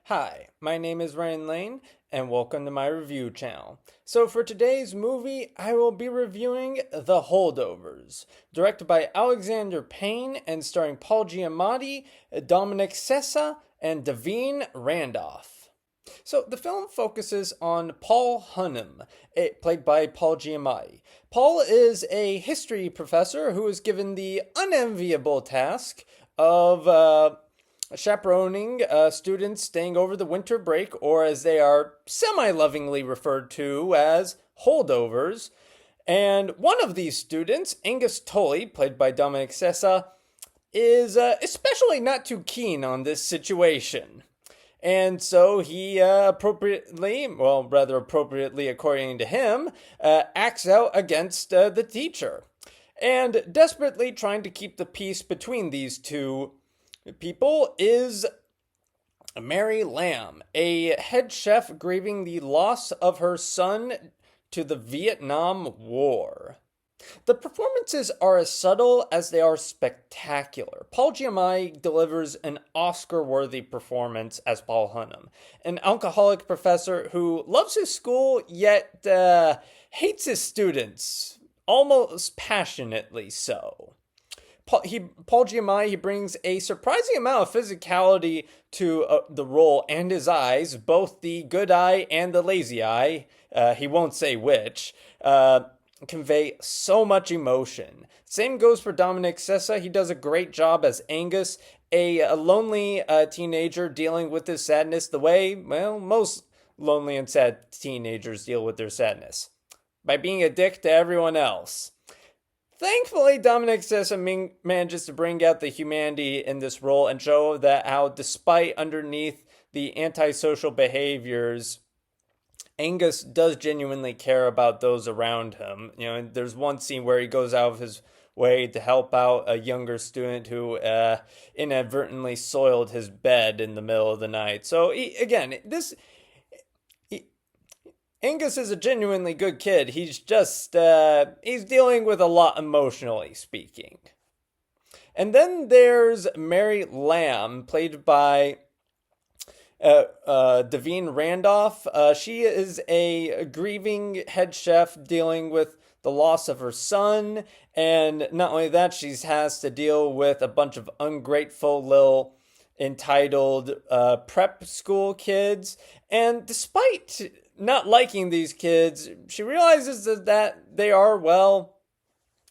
Hi, my name is Ryan Lane, and welcome to my review channel. So for today's movie, I will be reviewing The Holdovers, directed by Alexander Payne and starring Paul Giamatti, Dominic Sessa, and Davine Randolph. So the film focuses on Paul Hunnam, played by Paul Giamatti. Paul is a history professor who is given the unenviable task of chaperoning students staying over the winter break, or as they are semi-lovingly referred to as holdovers. And one of these students, Angus Tully, played by Dominic Sessa, is especially not too keen on this situation. And so he appropriately, well, rather appropriately according to him, acts out against the teacher. And desperately trying to keep the peace between these two people is Mary Lamb, a head chef grieving the loss of her son to the Vietnam War. The performances are as subtle as they are spectacular. Paul Giamatti delivers an Oscar-worthy performance as Paul Hunnam, an alcoholic professor who loves his school yet hates his students, almost passionately so. Paul Giamatti brings a surprising amount of physicality to the role, and his eyes, both the good eye and the lazy eye, he won't say which, convey so much emotion. Same goes for Dominic Sessa. He does a great job as Angus, a lonely teenager dealing with his sadness the way, well, most lonely and sad teenagers deal with their sadness, by being a dick to everyone else. Thankfully, Dominic Sessa manages to bring out the humanity in this role and show that how, despite underneath the antisocial behaviors, Angus does genuinely care about those around him. You know, there's one scene where he goes out of his way to help out a younger student who inadvertently soiled his bed in the middle of the night. So, Angus is a genuinely good kid. He's just, he's dealing with a lot emotionally speaking. And then there's Mary Lamb, played by Davine Randolph. She is a grieving head chef dealing with the loss of her son. And not only that, she has to deal with a bunch of ungrateful little entitled prep school kids. And despite not liking these kids, she realizes that they are, well,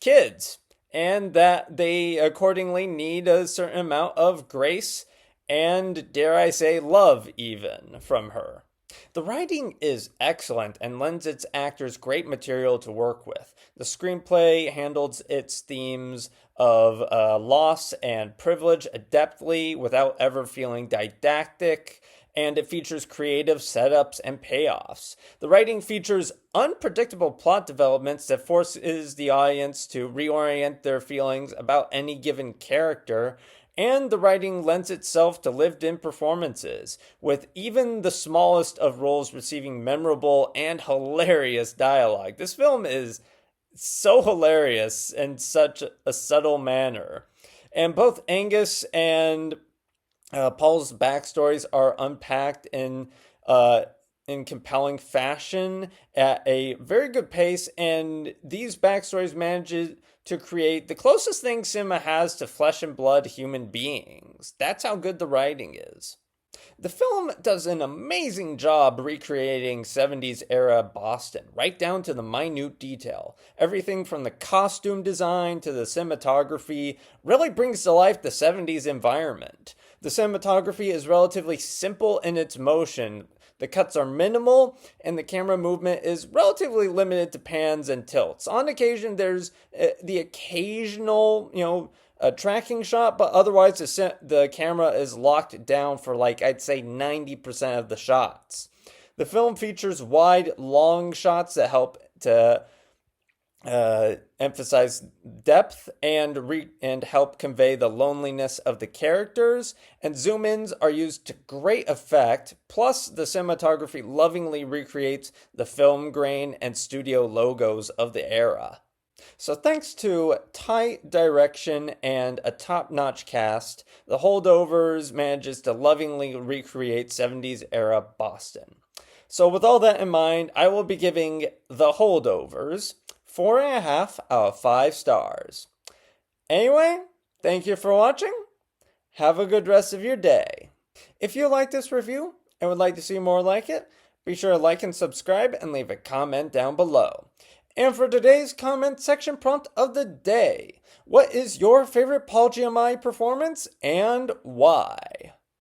kids, and that they accordingly need a certain amount of grace and, dare I say, love even from her. The writing is excellent and lends its actors great material to work with. The screenplay handles its themes of loss and privilege adeptly without ever feeling didactic, and it features creative setups and payoffs. The writing features unpredictable plot developments that forces the audience to reorient their feelings about any given character, and the writing lends itself to lived-in performances, with even the smallest of roles receiving memorable and hilarious dialogue. This film is so hilarious in such a subtle manner. And both Angus and Paul's backstories are unpacked in compelling fashion at a very good pace, and these backstories manage to create the closest thing cinema has to flesh and blood human beings. That's how good the writing is. The film does an amazing job recreating 70s era Boston, right down to the minute detail. Everything from the costume design to the cinematography really brings to life the 70s environment. The cinematography is relatively simple in its motion. The cuts are minimal, and the camera movement is relatively limited to pans and tilts. On occasion, there's the occasional, a tracking shot, but otherwise the camera is locked down for, like, I'd say 90% of the shots. The film features wide, long shots that help to emphasize depth and help convey the loneliness of the characters, and zoom-ins are used to great effect, plus the cinematography lovingly recreates the film grain and studio logos of the era. So, thanks to tight direction and a top notch cast, The Holdovers manages to lovingly recreate 70s era Boston. So, with all that in mind, I will be giving The Holdovers 4.5 out of 5 stars. Anyway, thank you for watching. Have a good rest of your day. If you like this review and would like to see more like it, be sure to like and subscribe and leave a comment down below. And for today's comment section prompt of the day, what is your favorite Paul Giamatti performance and why?